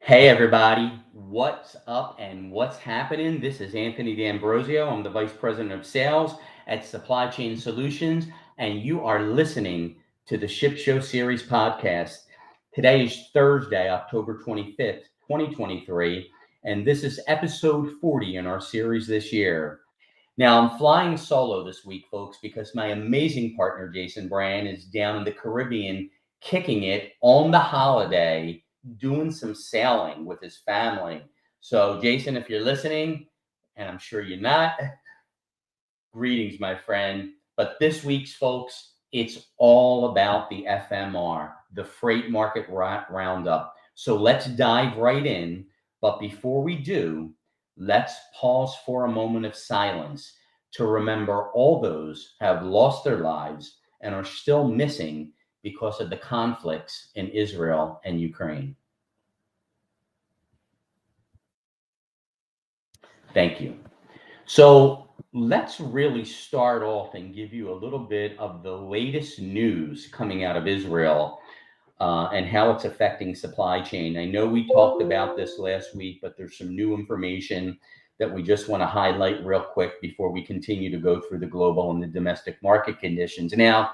Hey everybody, what's up and what's happening? This is Anthony D'Ambrosio. I'm the Vice President of Sales at Supply Chain Solutions, and you are listening to the Ship Show Series podcast. Today is Thursday, October 25th, 2023, and this is episode 40 in our series this year. Now, I'm flying solo this week, folks, because my amazing partner, Jason Brand, is down in the Caribbean kicking it on the holiday, doing some sailing with his family. So, Jason, if you're listening, and I'm sure you're not, greetings, my friend. But this week's, folks, it's all about the FMR, the Freight Market Roundup. So let's dive right in. But before we do, let's pause for a moment of silence to remember all those who have lost their lives and are still missing because of the conflicts in Israel and Ukraine. Thank you. So let's really start off and give you a little bit of the latest news coming out of Israel and how it's affecting supply chain. I know we talked about this last week, but there's some new information that we just want to highlight real quick before we continue to go through the global and the domestic market conditions. Now,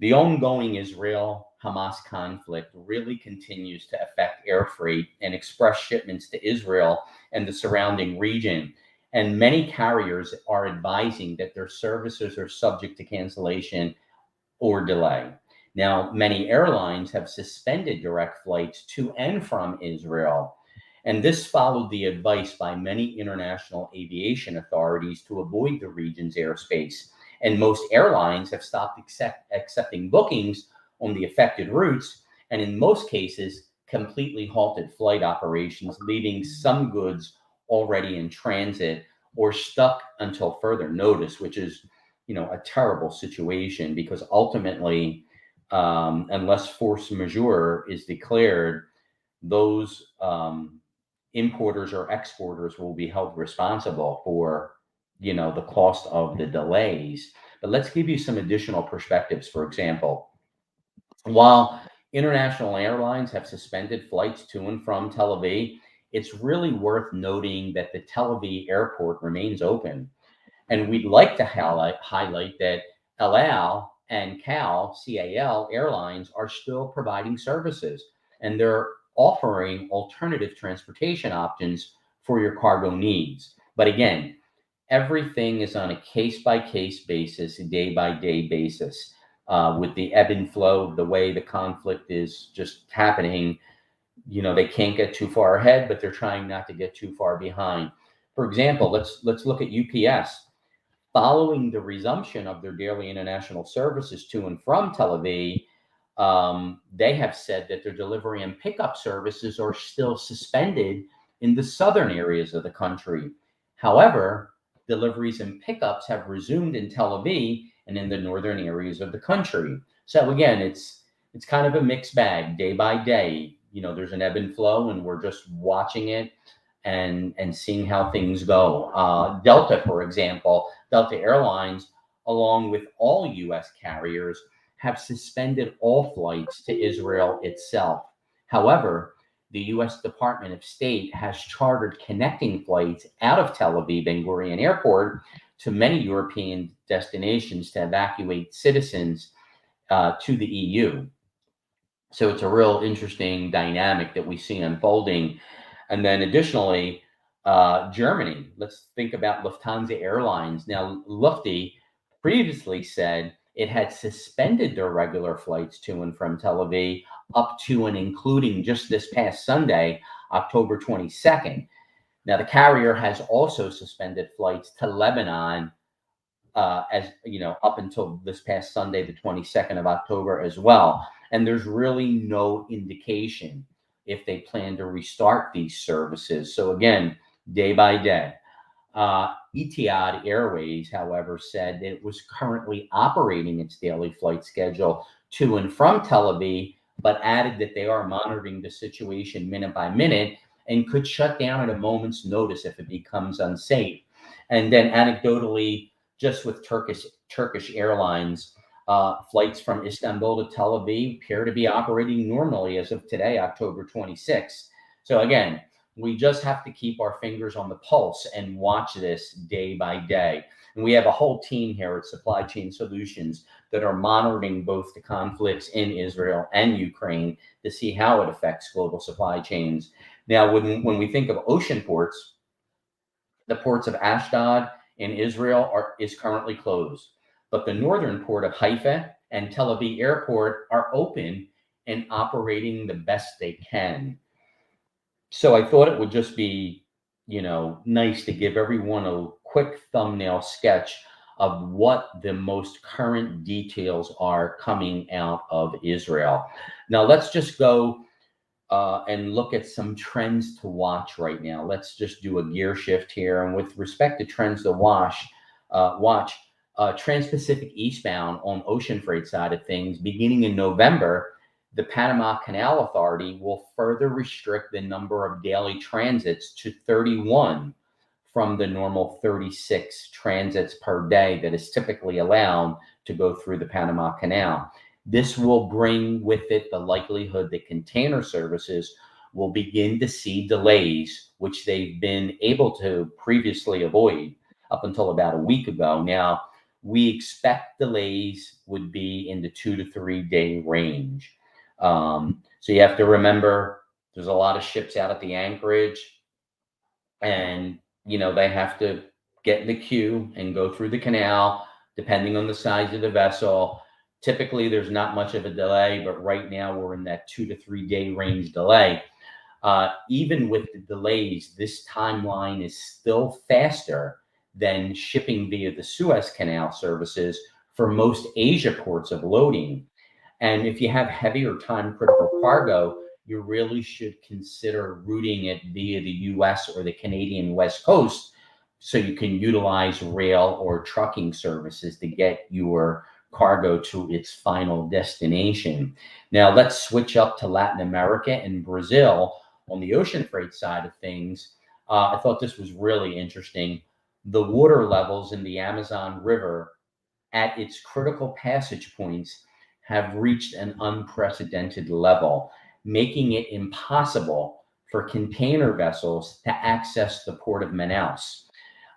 the ongoing Israel Hamas conflict really continues to affect air freight and express shipments to Israel and the surrounding region. And many carriers are advising that their services are subject to cancellation or delay. Now, many airlines have suspended direct flights to and from Israel. And this followed the advice by many international aviation authorities to avoid the region's airspace. And most airlines have stopped accepting bookings on the affected routes, and in most cases, completely halted flight operations, leaving some goods already in transit or stuck until further notice, which is a terrible situation because ultimately, unless force majeure is declared, those importers or exporters will be held responsible for the cost of the delays. But let's give you some additional perspectives. For example, while international airlines have suspended flights to and from Tel Aviv, it's really worth noting that the Tel Aviv airport remains open, and we'd like to highlight that El Al and CAL airlines are still providing services, and they're offering alternative transportation options for your cargo needs. But again, everything is on a case by case basis, day by day basis, with the ebb and flow of the way the conflict is just happening. They can't get too far ahead, but they're trying not to get too far behind. For example, let's look at UPS. Following the resumption of their daily international services to and from Tel Aviv, they have said that their delivery and pickup services are still suspended in the southern areas of the country. However, deliveries and pickups have resumed in Tel Aviv and in the northern areas of the country. So again, it's kind of a mixed bag day by day. There's an ebb and flow, and we're just watching it and seeing how things go. Delta, for example, Delta Airlines, along with all U.S. carriers, have suspended all flights to Israel itself. However, the U.S. Department of State has chartered connecting flights out of Tel Aviv Ben Gurion Airport to many European destinations to evacuate citizens to the EU. So it's a real interesting dynamic that we see unfolding. And then additionally, Germany, let's think about Lufthansa Airlines. Now, Lufty previously said it had suspended their regular flights to and from Tel Aviv up to and including just this past Sunday, October 22nd. Now, the carrier has also suspended flights to Lebanon as up until this past Sunday, the 22nd of October as well. And there's really no indication if they plan to restart these services. So again, day by day. Etihad Airways, however, said that it was currently operating its daily flight schedule to and from Tel Aviv, but added that they are monitoring the situation minute by minute and could shut down at a moment's notice if it becomes unsafe. And then anecdotally, just with Turkish Airlines, flights from Istanbul to Tel Aviv appear to be operating normally as of today, October 26th. So again, we just have to keep our fingers on the pulse and watch this day by day. And we have a whole team here at Supply Chain Solutions that are monitoring both the conflicts in Israel and Ukraine to see how it affects global supply chains. Now, when we think of ocean ports, the ports of Ashdod in Israel is currently closed, but the northern port of Haifa and Tel Aviv airport are open and operating the best they can. So I thought it would just be, nice to give everyone a quick thumbnail sketch of what the most current details are coming out of Israel. Now let's just go and look at some trends to watch right now. Let's just do a gear shift here. And with respect to trends to watch Trans-Pacific eastbound on ocean freight side of things, beginning in November, the Panama Canal Authority will further restrict the number of daily transits to 31 from the normal 36 transits per day that is typically allowed to go through the Panama Canal. This will bring with it the likelihood that container services will begin to see delays, which they've been able to previously avoid up until about a week ago. Now, we expect delays would be in the 2 to 3 day range. So you have to remember there's a lot of ships out at the anchorage, and they have to get in the queue and go through the canal depending on the size of the vessel. Typically there's not much of a delay, but right now we're in that 2 to 3 day range delay. Even with the delays, this timeline is still faster than shipping via the Suez Canal services for most Asia ports of loading. And if you have heavy or time critical cargo, you really should consider routing it via the US or the Canadian West Coast so you can utilize rail or trucking services to get your cargo to its final destination. Now, let's switch up to Latin America and Brazil on the ocean freight side of things. I thought this was really interesting. The water levels in the Amazon River at its critical passage points have reached an unprecedented level, making it impossible for container vessels to access the port of Manaus.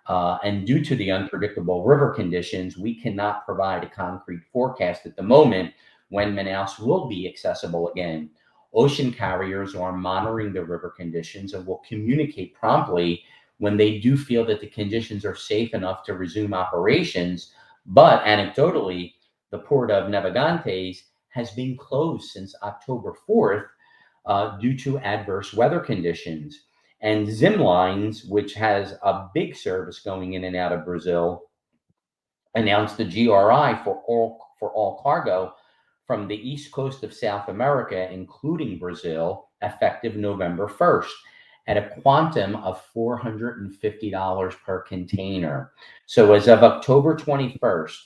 And due to the unpredictable river conditions, we cannot provide a concrete forecast at the moment when Manaus will be accessible again. Ocean carriers are monitoring the river conditions and will communicate promptly when they do feel that the conditions are safe enough to resume operations. But anecdotally, the port of Navegantes has been closed since October 4th due to adverse weather conditions. And Zimlines, which has a big service going in and out of Brazil, announced the GRI for all cargo from the east coast of South America, including Brazil, effective November 1st, at a quantum of $450 per container. So as of October 21st,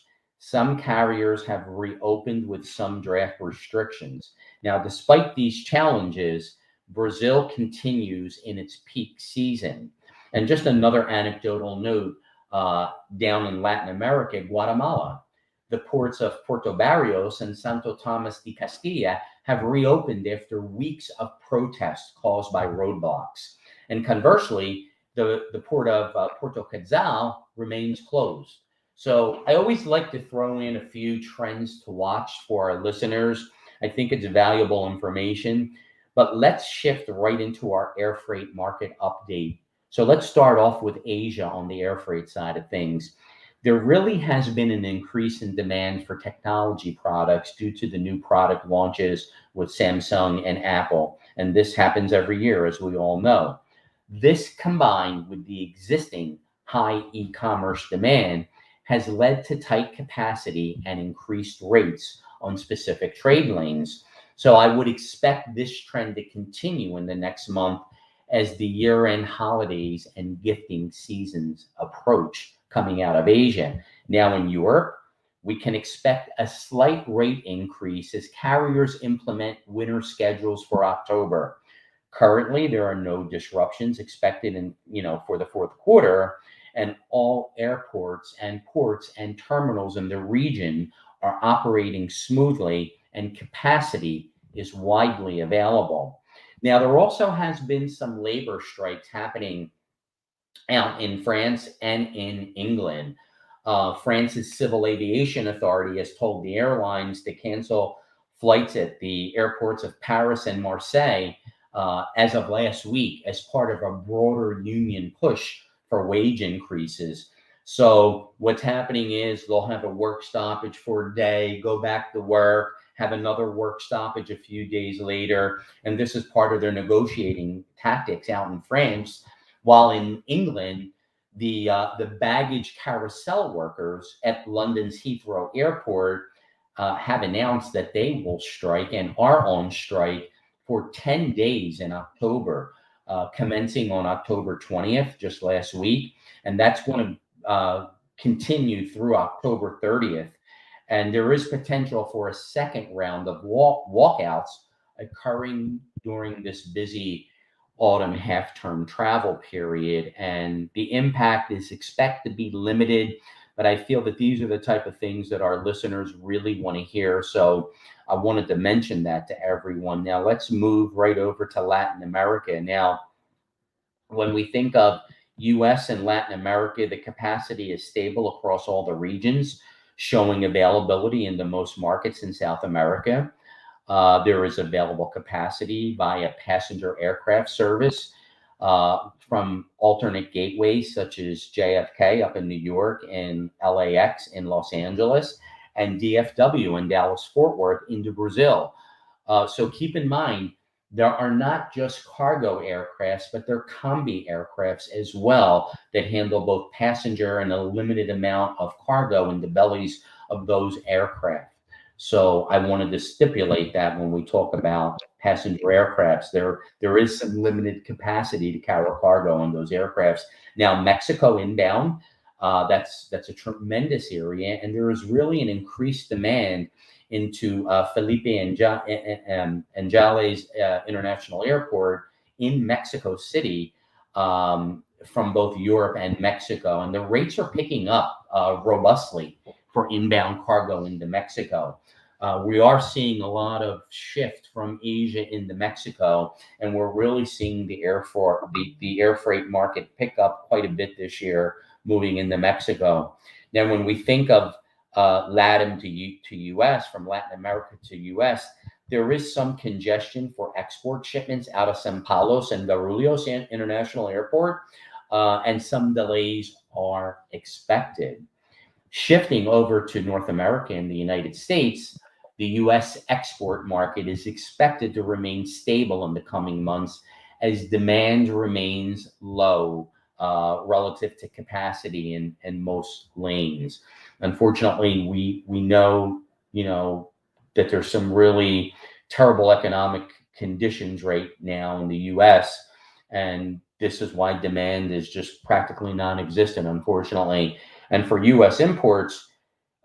some carriers have reopened with some draft restrictions. Now, despite these challenges, Brazil continues in its peak season. And just another anecdotal note, down in Latin America, Guatemala, the ports of Puerto Barrios and Santo Tomas de Castilla have reopened after weeks of protests caused by roadblocks. And conversely, the port of Puerto Quetzal remains closed. So I always like to throw in a few trends to watch for our listeners. I think it's valuable information. But let's shift right into our air freight market update. So let's start off with Asia on the air freight side of things. There really has been an increase in demand for technology products due to the new product launches with Samsung and Apple. And this happens every year, as we all know. This combined with the existing high e-commerce demand has led to tight capacity and increased rates on specific trade lanes. So I would expect this trend to continue in the next month as the year-end holidays and gifting seasons approach coming out of Asia. Now in Europe, we can expect a slight rate increase as carriers implement winter schedules for October. Currently, there are no disruptions expected for the fourth quarter, and all airports and ports and terminals in the region are operating smoothly and capacity is widely available. Now, there also has been some labor strikes happening out in France and in England. France's Civil Aviation Authority has told the airlines to cancel flights at the airports of Paris and Marseille as of last week, as part of a broader union push for wage increases. So, what's happening is they'll have a work stoppage for a day, go back to work, have another work stoppage a few days later. And this is part of their negotiating tactics out in France. While in England, the baggage carousel workers at London's Heathrow Airport have announced that they will strike and are on strike for 10 days in October, commencing on October 20th, just last week. And that's going to continue through October 30th. And there is potential for a second round of walkouts occurring during this busy autumn half-term travel period. And the impact is expected to be limited, but I feel that these are the type of things that our listeners really want to hear. So I wanted to mention that to everyone. Now let's move right over to Latin America. Now, when we think of US and Latin America, the capacity is stable across all the regions, showing availability in the most markets in South America. There is available capacity via passenger aircraft service from alternate gateways such as JFK up in New York and LAX in Los Angeles and DFW in Dallas Fort Worth into Brazil. So keep in mind, there are not just cargo aircrafts, but they're combi aircrafts as well that handle both passenger and a limited amount of cargo in the bellies of those aircraft. So I wanted to stipulate that when we talk about passenger aircrafts, there is some limited capacity to carry cargo on those aircrafts. Now, Mexico inbound, that's a tremendous area, and there is really an increased demand into Felipe Angeles International Airport in Mexico City from both Europe and Mexico. And the rates are picking up robustly for inbound cargo into Mexico. We are seeing a lot of shift from Asia into Mexico, and we're really seeing the air freight market pick up quite a bit this year, moving into Mexico. Now, when we think of LATAM to US, from Latin America to US, there is some congestion for export shipments out of São Paulo and Guarulhos International Airport, and some delays are expected. Shifting over to North America and the United States, the US export market is expected to remain stable in the coming months as demand remains low relative to capacity in most lanes. Unfortunately, we know, that there's some really terrible economic conditions right now in the US, and this is why demand is just practically non-existent, unfortunately. And for US imports,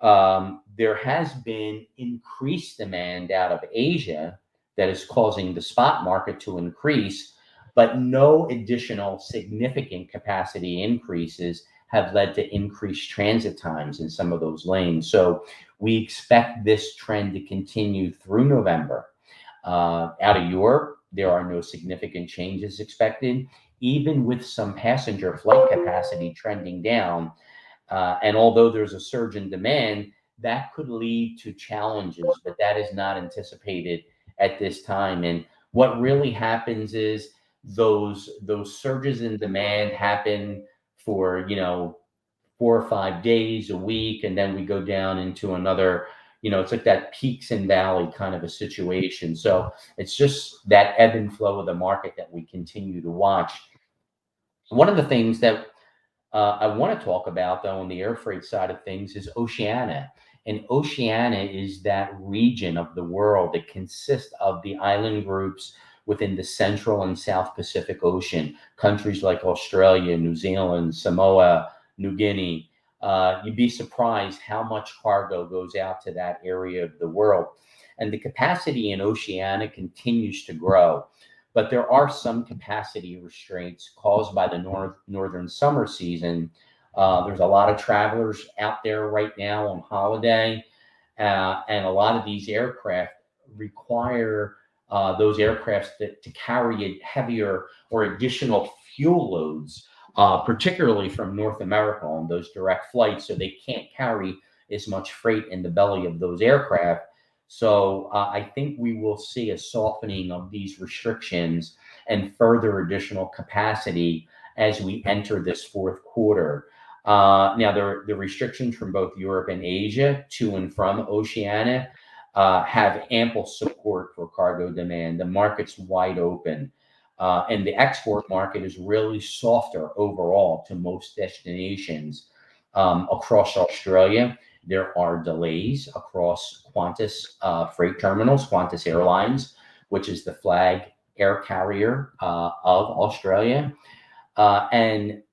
there has been increased demand out of Asia that is causing the spot market to increase, but no additional significant capacity increases have led to increased transit times in some of those lanes. So we expect this trend to continue through November. Out of Europe, there are no significant changes expected, even with some passenger flight capacity trending down. And although there's a surge in demand, that could lead to challenges, but that is not anticipated at this time. And what really happens is those surges in demand happen for 4 or 5 days, a week, and then we go down into another. It's like that peaks and valley kind of a situation. So it's just that ebb and flow of the market that we continue to watch. One of the things that I want to talk about, though, on the air freight side of things is Oceania. And Oceania is that region of the world that consists of the island groups within the Central and South Pacific Ocean, countries like Australia, New Zealand, Samoa, New Guinea. You'd be surprised how much cargo goes out to that area of the world. And the capacity in Oceania continues to grow. But there are some capacity restraints caused by the northern summer season. There's a lot of travelers out there right now on holiday, and a lot of these aircraft require those aircrafts that to carry heavier or additional fuel loads, particularly from North America on those direct flights, so they can't carry as much freight in the belly of those aircraft. So I think we will see a softening of these restrictions and further additional capacity as we enter this fourth quarter. Now, the restrictions from both Europe and Asia to and from Oceania have ample support for cargo demand. The market's wide open. And the export market is really softer overall to most destinations across Australia. There are delays across Qantas freight terminals, Qantas Airlines, which is the flag air carrier of Australia. And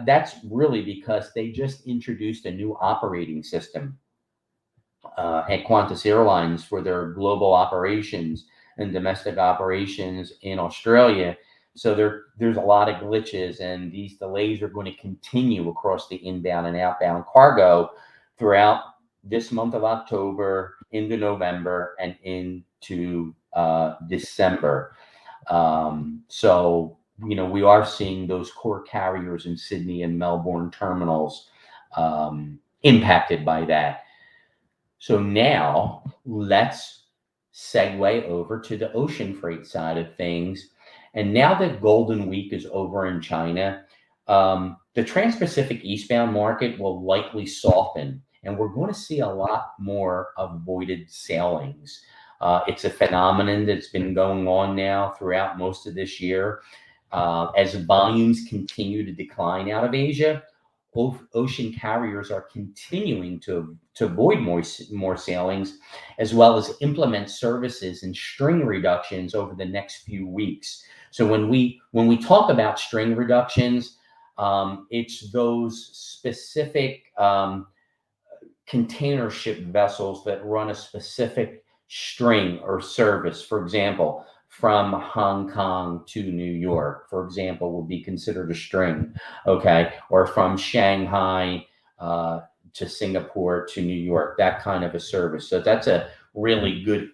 that's really because they just introduced a new operating system at Qantas Airlines for their global operations and domestic operations in Australia. So there's a lot of glitches, and these delays are going to continue across the inbound and outbound cargo throughout this month of October, into November, and into December. So, we are seeing those core carriers in Sydney and Melbourne terminals impacted by that. So now let's segue over to the ocean freight side of things. And now that Golden Week is over in China, the Trans-Pacific eastbound market will likely soften, and we're going to see a lot more avoided sailings. It's a phenomenon that's been going on now throughout most of this year. As volumes continue to decline out of Asia, ocean carriers are continuing to avoid more sailings, as well as implement services and string reductions over the next few weeks. So when we talk about string reductions, it's those specific container ship vessels that run a specific string or service. For example, from Hong Kong to New York, for example, will be considered a string, okay? Or from Shanghai to Singapore to New York, that kind of a service. So that's a really good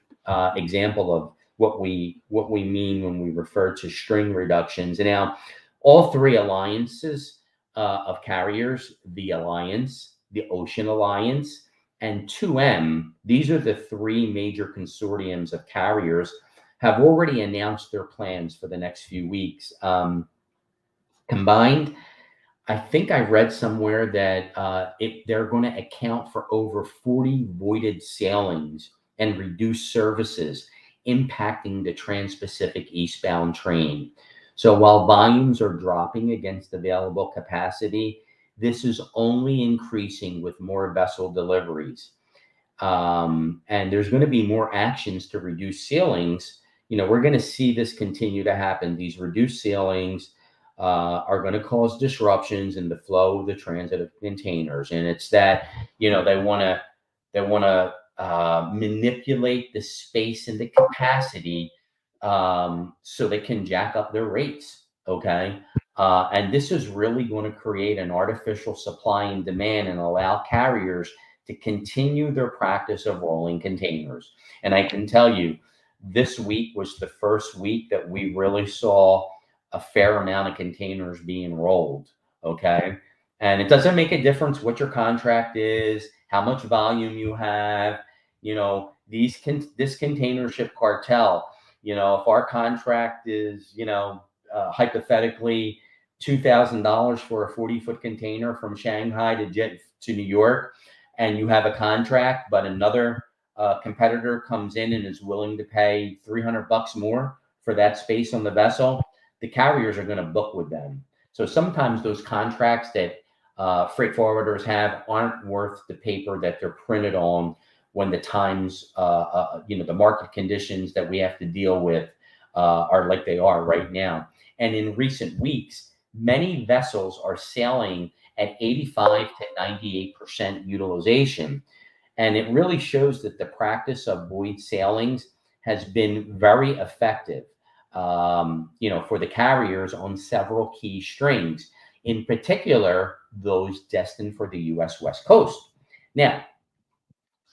example of what we mean when we refer to string reductions. And now, all three alliances of carriers, the Alliance, the Ocean Alliance, and 2M, these are the three major consortiums of carriers, have already announced their plans for the next few weeks. Combined, I think I read somewhere that they're going to account for over 40 voided sailings and reduced services, impacting the Trans-Pacific eastbound trade. So while volumes are dropping against available capacity, this is only increasing with more vessel deliveries. And there's going to be more actions to reduce sailings. We're going to see this continue to happen. These reduced sailings are going to cause disruptions in the flow of the transit of containers. And it's that, they want to manipulate the space and the capacity so they can jack up their rates. Okay. And this is really going to create an artificial supply and demand and allow carriers to continue their practice of rolling containers. And I can tell you, this week was the first week that we really saw a fair amount of containers being rolled. Okay. And it doesn't make a difference what your contract is, how much volume you have, this container ship cartel, if our contract is, hypothetically $2,000 for a 40-foot container from Shanghai to New York, and you have a contract, but another competitor comes in and is willing to pay $300 more for that space on the vessel, the carriers are going to book with them. So sometimes those contracts that freight forwarders have aren't worth the paper that they're printed on when the times, the market conditions that we have to deal with are like they are right now. And in recent weeks, many vessels are sailing at 85 to 98% utilization. And it really shows that the practice of void sailings has been very effective, for the carriers on several key strings, in particular, those destined for the U.S. West Coast. Now,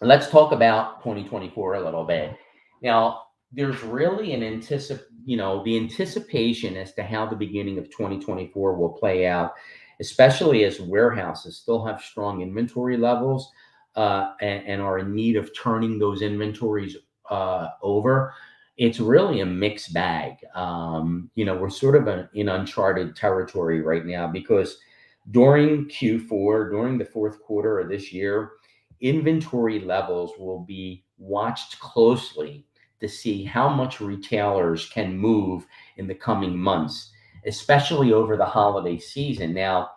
let's talk about 2024 a little bit. Now, there's really the anticipation as to how the beginning of 2024 will play out, especially as warehouses still have strong inventory levels, and are in need of turning those inventories over. It's really a mixed bag. We're sort of in uncharted territory right now because during Q4, during the fourth quarter of this year, inventory levels will be watched closely to see how much retailers can move in the coming months, especially over the holiday season. Now,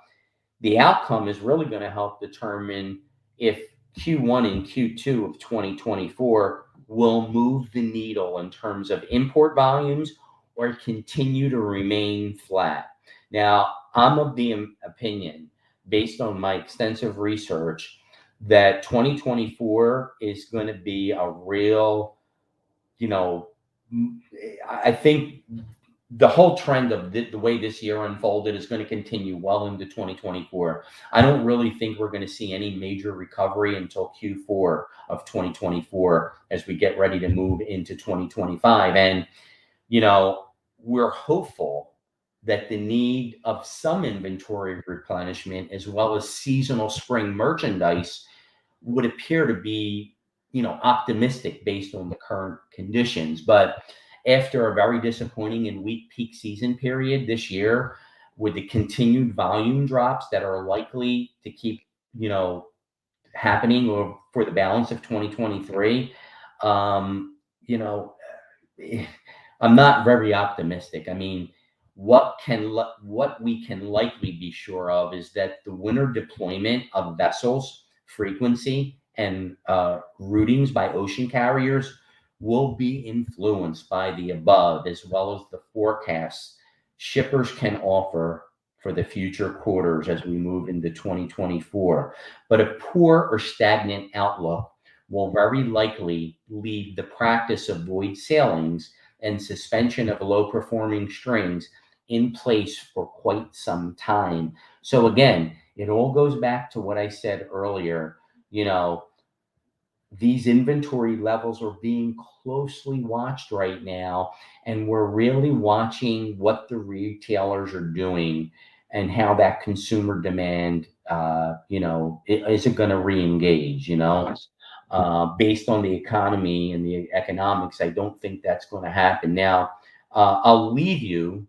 the outcome is really going to help determine if Q1 and Q2 of 2024 will move the needle in terms of import volumes or continue to remain flat. Now, I'm of the opinion, based on my extensive research, that 2024 is going to be a real, you know, I think the whole trend of the way this year unfolded is going to continue well into 2024. I don't really think we're going to see any major recovery until Q4 of 2024 as we get ready to move into 2025. And, we're hopeful that the need of some inventory replenishment as well as seasonal spring merchandise would appear to be, optimistic based on the current conditions. But after a very disappointing and weak peak season period this year, with the continued volume drops that are likely to keep, happening or for the balance of 2023, um, you know, I'm not very optimistic. I mean, what we can likely be sure of is that the winter deployment of vessels, frequency, and routings by ocean carriers will be influenced by the above, as well as the forecasts shippers can offer for the future quarters as we move into 2024. But a poor or stagnant outlook will very likely leave the practice of void sailings and suspension of low performing strings in place for quite some time. So again, it all goes back to what I said earlier. You know, these inventory levels are being closely watched right now, and we're really watching what the retailers are doing and how that consumer demand, is it going to re-engage, based on the economy and the economics. I don't think that's going to happen. Now, I'll leave you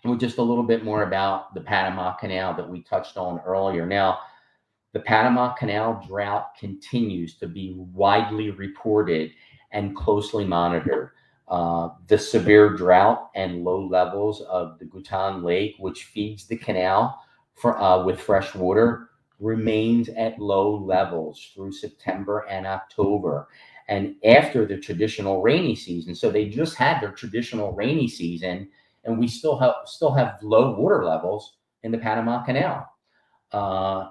with just a little bit more about the Panama Canal that we touched on earlier. Now, the Panama Canal drought continues to be widely reported and closely monitored. The severe drought and low levels of the Gutan Lake, which feeds the canal with fresh water, remains at low levels through September and October. And after the traditional rainy season, so they just had their traditional rainy season, and we still have low water levels in the Panama Canal.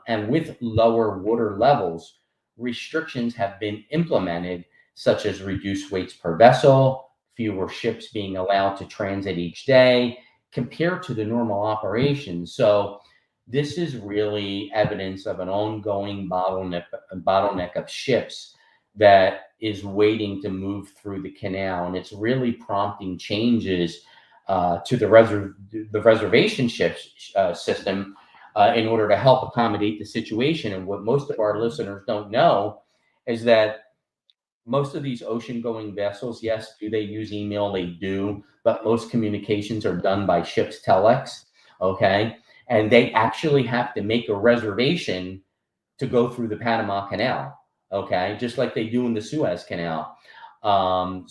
And with lower water levels, restrictions have been implemented, such as reduced weights per vessel, fewer ships being allowed to transit each day compared to the normal operations. So this is really evidence of an ongoing bottleneck of ships that is waiting to move through the canal. And it's really prompting changes to the reservation ships system, in order to help accommodate the situation. And what most of our listeners don't know is that most of these ocean going vessels, yes, do they use email? They do, but most communications are done by ship's telex. Okay. And they actually have to make a reservation to go through the Panama Canal. Okay. Just like they do in the Suez Canal. While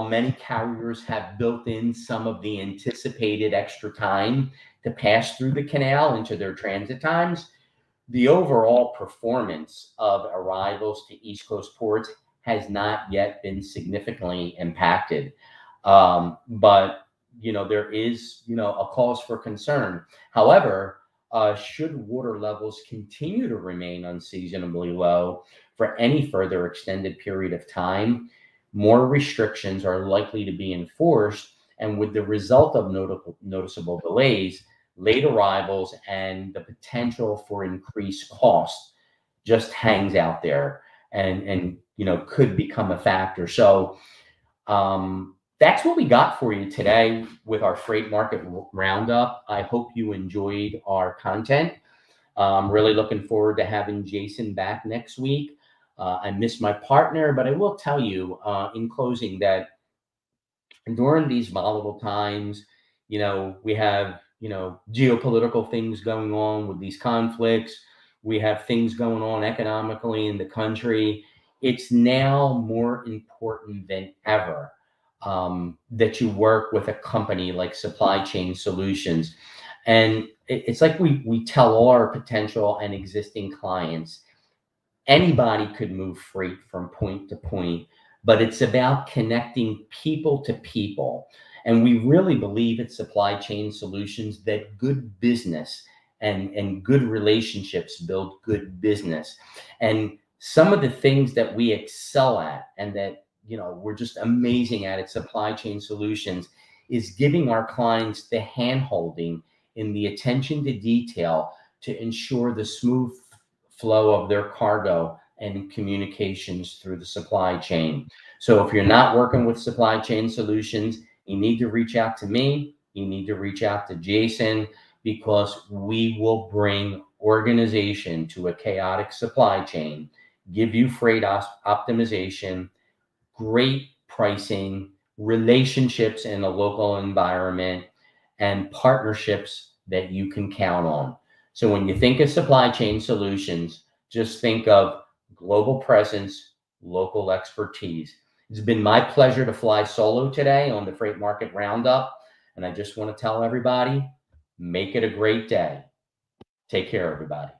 many carriers have built in some of the anticipated extra time to pass through the canal into their transit times, the overall performance of arrivals to East Coast ports has not yet been significantly impacted. But there is, a cause for concern. However, should water levels continue to remain unseasonably low for any further extended period of time, more restrictions are likely to be enforced, and with the result of noticeable delays, late arrivals, and the potential for increased costs just hangs out there. And could become a factor. So that's what we got for you today with our freight market roundup. I hope you enjoyed our content. I'm really looking forward to having Jason back next week. I miss my partner, but I will tell you in closing that during these volatile times, we have, geopolitical things going on with these conflicts. We have things going on economically in the country. It's now more important than ever that you work with a company like Supply Chain Solutions. And it's like we tell all our potential and existing clients, anybody could move freight from point to point, but it's about connecting people to people. And we really believe at Supply Chain Solutions that good business and good relationships build good business. And some of the things that we excel at and that, we're just amazing at Supply Chain Solutions is giving our clients the hand holding in the attention to detail to ensure the smooth flow of their cargo and communications through the supply chain. So if you're not working with Supply Chain Solutions, you need to reach out to me. You need to reach out to Jason, because we will bring organization to a chaotic supply chain, give you freight optimization, great pricing, relationships in a local environment, and partnerships that you can count on. So when you think of Supply Chain Solutions, just think of global presence, local expertise. It's been my pleasure to fly solo today on the Freight Market Roundup. And I just want to tell everybody, make it a great day. Take care, everybody.